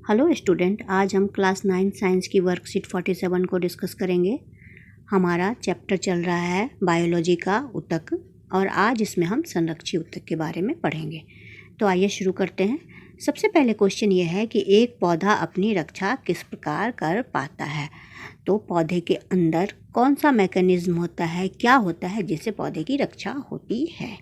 Hello student, आज हम class 9 science की वर्कशीट 47 को डिस्कस करेंगे। हमारा चैप्टर चल रहा है बायोलॉजी का ऊतक और आज इसमें हम संरक्षी ऊतक के बारे में पढ़ेंगे। तो आइए शुरू करते हैं। सबसे पहले क्वेश्चन ये है कि एक पौधा अपनी रक्षा किस प्रकार कर पाता है। तो पौधे के अंदर कौन सा मैकेनिज्म होता है, क्या होता है जिससे पौधे की रक्षा होती है।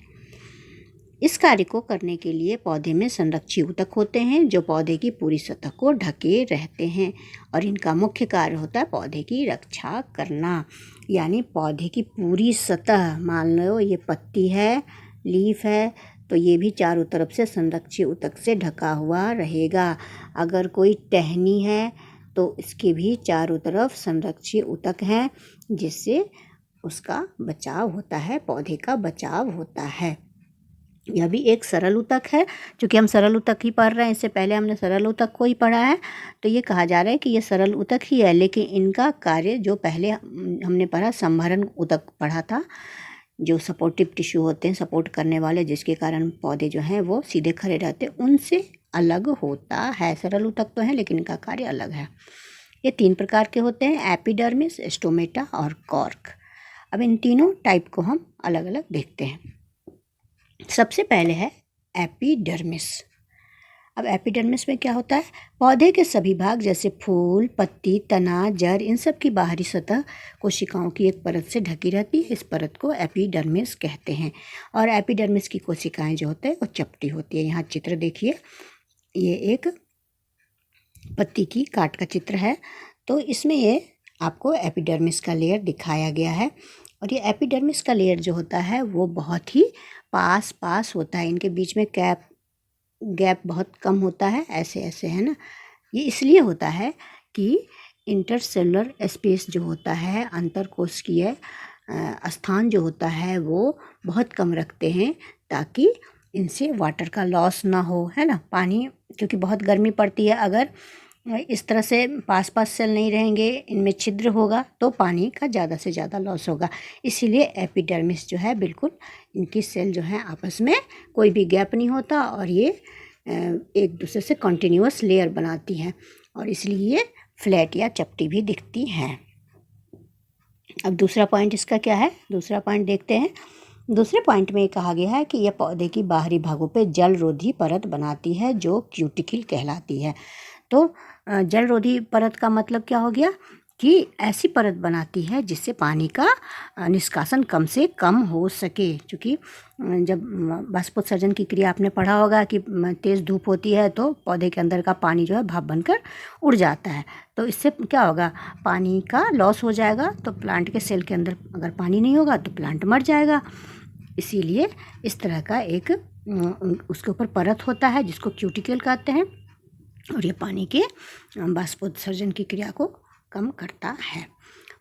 इस कार्य को करने के लिए पौधे में संरक्षी ऊतक होते हैं जो पौधे की पूरी सतह को ढके रहते हैं और इनका मुख्य कार्य होता है पौधे की रक्षा करना। यानी पौधे की पूरी सतह, मान लो ये पत्ती है, लीफ है, तो ये भी चारों तरफ से संरक्षी ऊतक से ढका हुआ रहेगा। अगर कोई टहनी है तो इसके भी चारों तरफ संरक्षी ऊतक हैं जिससे उसका बचाव होता है, पौधे का बचाव होता है। यह भी एक सरल ऊतक है, क्योंकि हम सरल ऊतक ही पढ़ रहे हैं। इससे पहले हमने सरल ऊतक को ही पढ़ा है, तो ये कहा जा रहा है कि ये सरल ऊतक ही है। लेकिन इनका कार्य जो पहले हमने पढ़ा, संभरण ऊतक पढ़ा था, जो सपोर्टिव टिश्यू होते हैं, सपोर्ट करने वाले, जिसके कारण पौधे जो हैं वो सीधे खड़े रहते हैं, उनसे अलग होता है। सरल ऊतक तो है लेकिन इनका कार्य अलग है। ये 3 प्रकार के होते हैं, एपिडर्मिस, स्टोमेटा और कॉर्क। अब इन तीनों टाइप को हम अलग अलग देखते हैं। सबसे पहले है एपिडर्मिस। अब एपिडर्मिस में क्या होता है, पौधे के सभी भाग जैसे फूल, पत्ती, तना, जड़, इन सब की बाहरी सतह कोशिकाओं की एक परत से ढकी रहती है। इस परत को एपिडर्मिस कहते हैं। और एपिडर्मिस की कोशिकाएं जो होते हैं वो चपटी होती है। यहाँ चित्र देखिए, ये एक पत्ती की काट का चित्र है। तो इसमें ये आपको एपिडर्मिस का लेयर दिखाया गया है। और ये एपिडर्मिस का लेयर जो होता है वो बहुत ही पास होता है। इनके बीच में गैप बहुत कम होता है, ऐसे ऐसे, है ना। ये इसलिए होता है कि इंटरसेलुलर स्पेस जो होता है, अंतरकोशिकीय स्थान जो होता है वो बहुत कम रखते हैं, ताकि इनसे वाटर का लॉस ना हो, है ना। पानी, क्योंकि बहुत गर्मी पड़ती है, अगर इस तरह से पास सेल नहीं रहेंगे, इनमें छिद्र होगा तो पानी का ज़्यादा से ज़्यादा लॉस होगा। इसीलिए एपिडर्मिस जो है, बिल्कुल इनकी सेल जो है आपस में कोई भी गैप नहीं होता और ये एक दूसरे से कंटिन्यूअस लेयर बनाती हैं और इसलिए ये फ्लैट या चपटी भी दिखती हैं। अब दूसरा पॉइंट इसका क्या है, दूसरा पॉइंट देखते हैं। दूसरे पॉइंट में ये कहा गया है कि यह पौधे की बाहरी भागों पे जल रोधी परत बनाती है जो क्यूटिकल कहलाती है। तो जल रोधी परत का मतलब क्या हो गया कि ऐसी परत बनाती है जिससे पानी का निष्कासन कम से कम हो सके। क्योंकि जब बाष्पोत्सर्जन की क्रिया आपने पढ़ा होगा कि तेज़ धूप होती है तो पौधे के अंदर का पानी जो है भाप बनकर उड़ जाता है। तो इससे क्या होगा, पानी का लॉस हो जाएगा। तो प्लांट के सेल के अंदर अगर पानी नहीं होगा तो प्लांट मर जाएगा। इसीलिए इस तरह का एक उसके ऊपर परत होता है जिसको क्यूटिकल कहते हैं और ये पानी के बाष्पोत्सर्जन की क्रिया को कम करता है।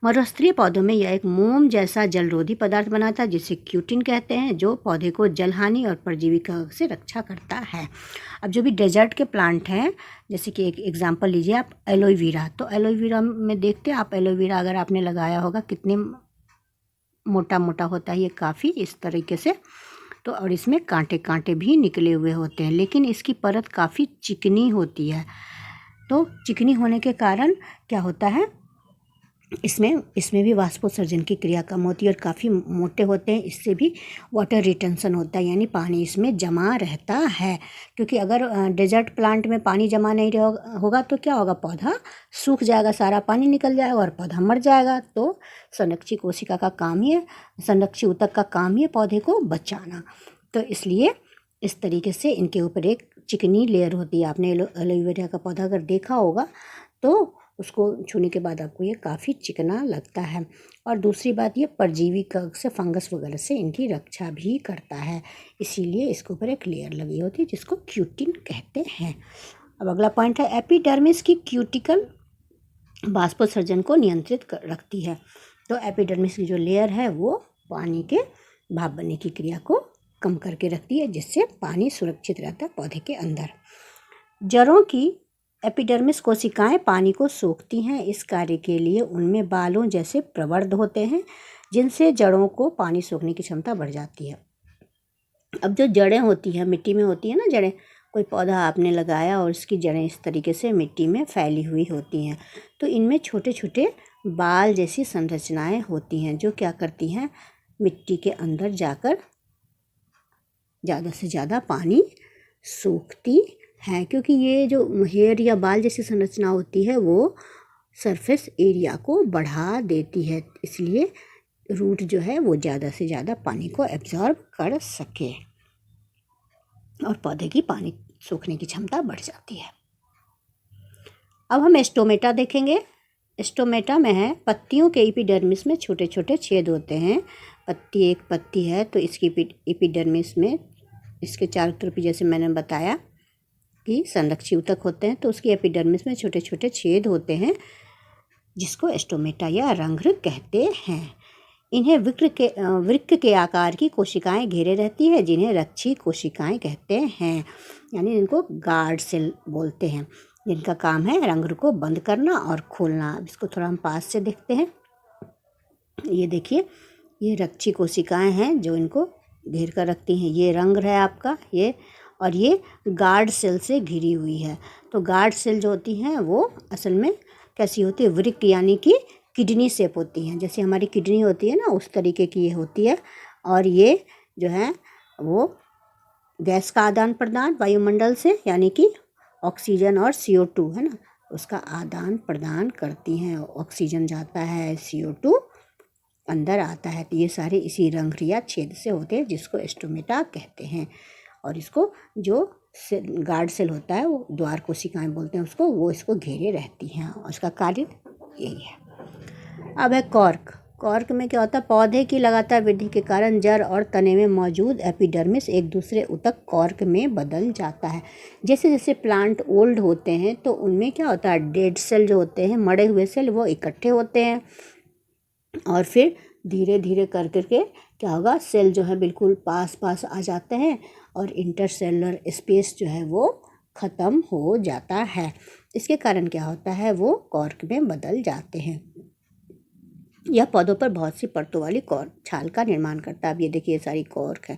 मरुस्थलीय पौधों में यह एक मोम जैसा जलरोधी पदार्थ बनाता है जिसे क्यूटिन कहते हैं, जो पौधे को जलहानि और परजीवी से रक्षा करता है। अब जो भी डेजर्ट के प्लांट हैं, जैसे कि एक एग्जांपल लीजिए आप, एलोवेरा। तो एलोवेरा में देखते हैं आप, एलोवेरा अगर आपने लगाया होगा कितने मोटा मोटा होता है ये, काफ़ी इस तरीके से। तो और इसमें कांटे भी निकले हुए होते हैं, लेकिन इसकी परत काफ़ी चिकनी होती है। तो चिकनी होने के कारण क्या होता है, इसमें भी वाष्पोत्सर्जन की क्रिया कम होती है और काफ़ी मोटे होते हैं। इससे भी वाटर रिटेंशन होता है, यानी पानी इसमें जमा रहता है। क्योंकि अगर डेजर्ट प्लांट में पानी जमा नहीं होगा तो क्या होगा, पौधा सूख जाएगा, सारा पानी निकल जाएगा और पौधा मर जाएगा। तो संरक्षी कोशिका का काम ही है, संरक्षी ऊतक का काम ही है पौधे को बचाना। तो इसलिए इस तरीके से इनके ऊपर एक चिकनी लेयर होती है। आपने एलोवेरा का पौधा अगर देखा होगा तो उसको छूने के बाद आपको ये काफ़ी चिकना लगता है। और दूसरी बात, ये परजीवी कवक से, फंगस वगैरह से इनकी रक्षा भी करता है, इसीलिए इसके ऊपर एक लेयर लगी होती है जिसको क्यूटिन कहते हैं। अब अगला पॉइंट है, एपिडर्मिस की क्यूटिकल बाष्पोत्सर्जन को नियंत्रित रखती है। तो एपिडर्मिस की जो लेयर है वो पानी के भाप बनने की क्रिया को कम करके रखती है, जिससे पानी सुरक्षित रहता है पौधे के अंदर। जड़ों की एपिडर्मिस कोशिकाएं पानी को सोखती हैं। इस कार्य के लिए उनमें बालों जैसे प्रवर्ध होते हैं जिनसे जड़ों को पानी सोखने की क्षमता बढ़ जाती है। अब जो जड़ें होती हैं, मिट्टी में होती है ना जड़ें, कोई पौधा आपने लगाया और उसकी जड़ें इस तरीके से मिट्टी में फैली हुई होती हैं, तो इनमें छोटे छोटे बाल जैसी संरचनाएं होती हैं जो क्या करती हैं, मिट्टी के अंदर जाकर ज़्यादा से ज़्यादा पानी सोखती हैं। क्योंकि ये जो हेयर या बाल जैसी संरचना होती है वो सरफेस एरिया को बढ़ा देती है, इसलिए रूट जो है वो ज़्यादा से ज़्यादा पानी को एब्जॉर्ब कर सके और पौधे की पानी सोखने की क्षमता बढ़ जाती है। अब हम स्टोमेटा देखेंगे। स्टोमेटा में है पत्तियों के एपिडर्मिस में छोटे छोटे छेद होते हैं। एक पत्ती है तो इसकी एपिडर्मिस में इसके चारों तरफ, जैसे मैंने बताया कि संरक्षी ऊतक होते हैं, तो उसकी एपिडर्मिस में छोटे छोटे छेद होते हैं जिसको स्टोमेटा या रंध्र कहते हैं। इन्हें वृक्क के आकार की कोशिकाएं घेरे रहती है जिन्हें रक्षी कोशिकाएं कहते हैं, यानी इनको गार्ड सेल बोलते हैं, जिनका काम है रंध्र को बंद करना और खोलना। इसको थोड़ा हम पास से देखते हैं। ये देखिए, ये रक्षी कोशिकाएं हैं जो इनको घेर कर रखती हैं। ये रंध्र है आपका ये, और ये गार्ड सेल से घिरी हुई है। तो गार्ड सेल जो होती हैं वो असल में कैसी होती है, वृक्क यानी कि किडनी शेप होती हैं। जैसे हमारी किडनी होती है ना, उस तरीके की ये होती है। और ये जो है वो गैस का आदान प्रदान वायुमंडल से, यानी कि ऑक्सीजन और CO2 है ना, उसका आदान प्रदान करती हैं। ऑक्सीजन जाता है, CO2 अंदर आता है। तो ये सारे इसी रंध्र या छेद से होते हैं जिसको स्टोमेटा कहते हैं। और इसको जो गार्ड सेल होता है वो द्वार कोशिकाएं बोलते हैं उसको, वो इसको घेरे रहती हैं और उसका कार्य यही है। अब है कॉर्क। कॉर्क में क्या होता है, पौधे की लगातार वृद्धि के कारण जड़ और तने में मौजूद एपिडर्मिस एक दूसरे ऊतक कॉर्क में बदल जाता है। जैसे जैसे प्लांट ओल्ड होते हैं तो उनमें क्या होता है, डेड सेल जो होते हैं, मरे हुए सेल, वो इकट्ठे होते हैं और फिर धीरे धीरे कर करके क्या होगा, सेल जो है बिल्कुल पास पास आ जाते हैं और इंटरसेलुलर स्पेस जो है वो ख़त्म हो जाता है। इसके कारण क्या होता है, वो कॉर्क में बदल जाते हैं। यह पौधों पर बहुत सी परतों वाली कॉर्क छाल का निर्माण करता है। अब ये देखिए, ये सारी कॉर्क है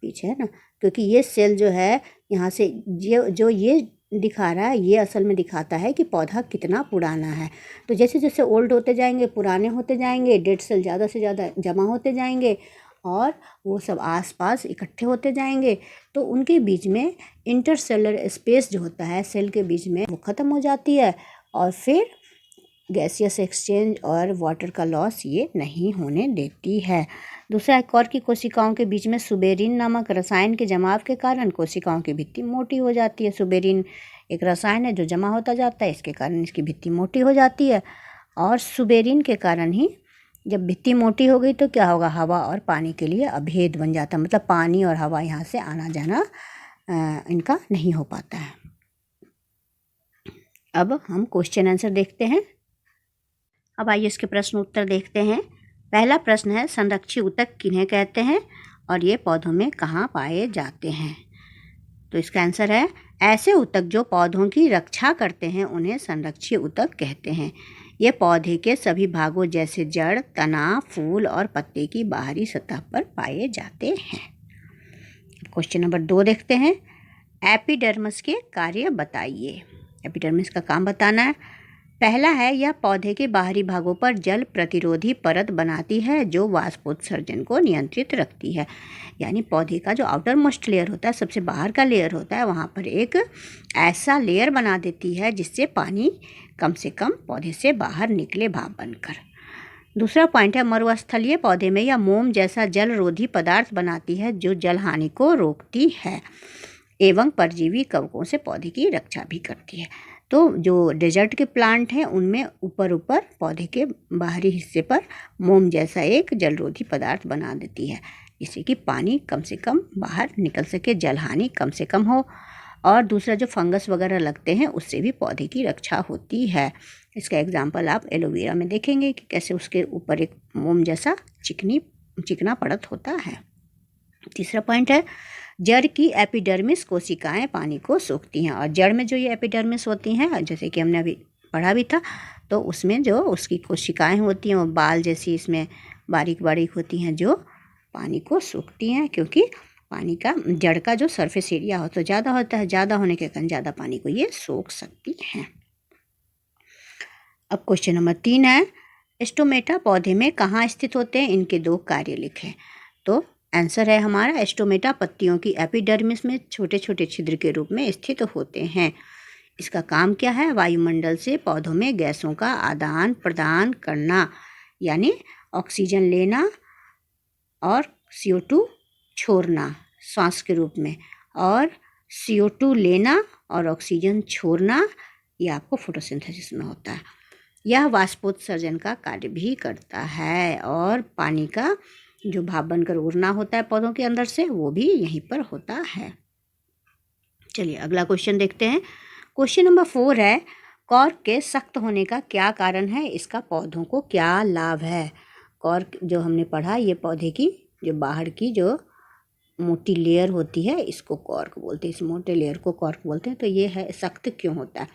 पीछे, है ना, क्योंकि ये सेल जो है यहाँ से जो ये दिखा रहा है, ये असल में दिखाता है कि पौधा कितना पुराना है। तो जैसे जैसे ओल्ड होते जाएंगे, पुराने होते जाएंगे, डेड सेल ज़्यादा से ज़्यादा जमा होते जाएंगे और वो सब आसपास इकट्ठे होते जाएंगे। तो उनके बीच में इंटरसेलुलर स्पेस जो होता है सेल के बीच में, वो ख़त्म हो जाती है और फिर गैसियस एक्सचेंज और वाटर का लॉस ये नहीं होने देती है। दूसरा, एक कॉर्क की कोशिकाओं के बीच में सुबेरिन नामक रसायन के जमाव के कारण कोशिकाओं की भित्ति मोटी हो जाती है। सुबेरिन एक रसायन है जो जमा होता जाता है, इसके कारण इसकी भित्ति मोटी हो जाती है। और सुबेरिन के कारण ही जब भित्ति मोटी हो गई तो क्या होगा, हवा और पानी के लिए अभेद बन जाता है, मतलब पानी और हवा यहाँ से आना जाना इनका नहीं हो पाता है। अब हम क्वेश्चन आंसर देखते हैं। अब आइए इसके प्रश्न उत्तर देखते हैं। पहला प्रश्न है, संरक्षी ऊतक किन्हें कहते हैं और ये पौधों में कहाँ पाए जाते हैं? तो इसका आंसर है, ऐसे ऊतक जो पौधों की रक्षा करते हैं उन्हें संरक्षी ऊतक कहते हैं। ये पौधे के सभी भागों जैसे जड़, तना, फूल और पत्ते की बाहरी सतह पर पाए जाते हैं। क्वेश्चन नंबर 2 देखते हैं। एपिडर्मिस के कार्य बताइए। एपिडर्मिस का काम बताना है। पहला है, यह पौधे के बाहरी भागों पर जल प्रतिरोधी परत बनाती है जो वाष्पोत्सर्जन को नियंत्रित रखती है। यानी पौधे का जो आउटर मोस्ट लेयर होता है, सबसे बाहर का लेयर होता है, वहाँ पर एक ऐसा लेयर बना देती है जिससे पानी कम से कम पौधे से बाहर निकले भाप बनकर। दूसरा पॉइंट है, मरुस्थलीय पौधे में यह मोम जैसा जल रोधी पदार्थ बनाती है जो जल हानि को रोकती है एवं परजीवी कवकों से पौधे की रक्षा भी करती है। तो जो डेजर्ट के प्लांट हैं उनमें ऊपर पौधे के बाहरी हिस्से पर मोम जैसा एक जलरोधी पदार्थ बना देती है जिससे कि पानी कम से कम बाहर निकल सके, जल हानि कम से कम हो। और दूसरा, जो फंगस वगैरह लगते हैं उससे भी पौधे की रक्षा होती है। इसका एग्जाम्पल आप एलोवेरा में देखेंगे कि कैसे उसके ऊपर एक मोम जैसा चिकना परत होता है। तीसरा पॉइंट है, जड़ की एपिडर्मिस कोशिकाएं पानी को सोखती हैं। और जड़ में जो ये एपिडर्मिस होती हैं, जैसे कि हमने अभी पढ़ा भी था, तो उसमें जो उसकी कोशिकाएं होती हैं वो बाल जैसी इसमें बारीक बारीक होती हैं जो पानी को सोखती हैं, क्योंकि पानी का जड़ का जो सरफेस एरिया हो तो ज़्यादा होता है, ज़्यादा होने के कारण ज़्यादा पानी को ये सोख सकती हैं। अब क्वेश्चन नंबर 3 है, स्टोमेटा पौधे में कहाँ स्थित होते हैं, इनके 2 कार्य लिखें। तो आंसर है हमारा, स्टोमेटा पत्तियों की एपिडर्मिस में छोटे छोटे छिद्र के रूप में स्थित होते हैं। इसका काम क्या है, वायुमंडल से पौधों में गैसों का आदान प्रदान करना, यानी ऑक्सीजन लेना और CO2 छोड़ना श्वास के रूप में, और CO2 लेना और ऑक्सीजन छोड़ना, यह आपको फोटोसिंथेसिस में होता है। यह वाष्पोत्सर्जन का कार्य भी करता है और पानी का जो भाप बनकर उड़ना होता है पौधों के अंदर से, वो भी यहीं पर होता है। चलिए अगला क्वेश्चन देखते हैं। क्वेश्चन नंबर 4 है, कॉर्क के सख्त होने का क्या कारण है, इसका पौधों को क्या लाभ है। कॉर्क जो हमने पढ़ा, ये पौधे की जो बाहर की जो मोटी लेयर होती है इसको कॉर्क बोलते हैं, इस मोटे लेयर को कॉर्क बोलते हैं। तो ये है सख्त क्यों होता है।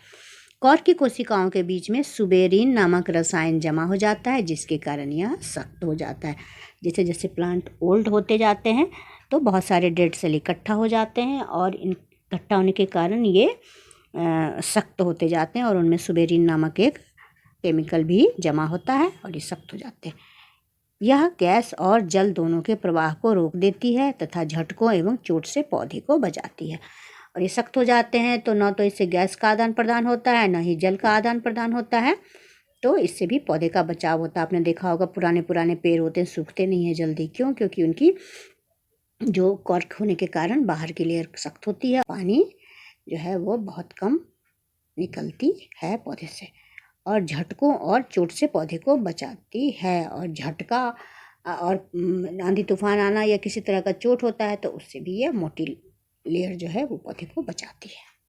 कॉर्क की कोशिकाओं के बीच में सुबेरिन नामक रसायन जमा हो जाता है, जिसके कारण यह सख्त हो जाता है। जैसे जैसे प्लांट ओल्ड होते जाते हैं तो बहुत सारे डेड सेल इकट्ठा हो जाते हैं और इन इकट्ठा होने के कारण ये सख्त होते जाते हैं और उनमें सुबेरिन नामक एक केमिकल भी जमा होता है और ये सख्त हो जाते हैं। यह गैस और जल दोनों के प्रवाह को रोक देती है तथा झटकों एवं चोट से पौधे को बचाती है। और ये सख्त हो जाते हैं तो न तो इससे गैस का आदान प्रदान होता है, न ही जल का आदान प्रदान होता है, तो इससे भी पौधे का बचाव होता है। आपने देखा होगा पुराने पुराने पेड़ होते हैं, सूखते नहीं हैं जल्दी। क्यों? क्योंकि उनकी जो कॉर्क होने के कारण बाहर की लेयर सख्त होती है, पानी जो है वो बहुत कम निकलती है पौधे से और झटकों और चोट से पौधे को बचाती है। और झटका और आंधी तूफान आना या किसी तरह का चोट होता है तो उससे भी यह मोटी लेयर जो है वो पौधे को बचाती है।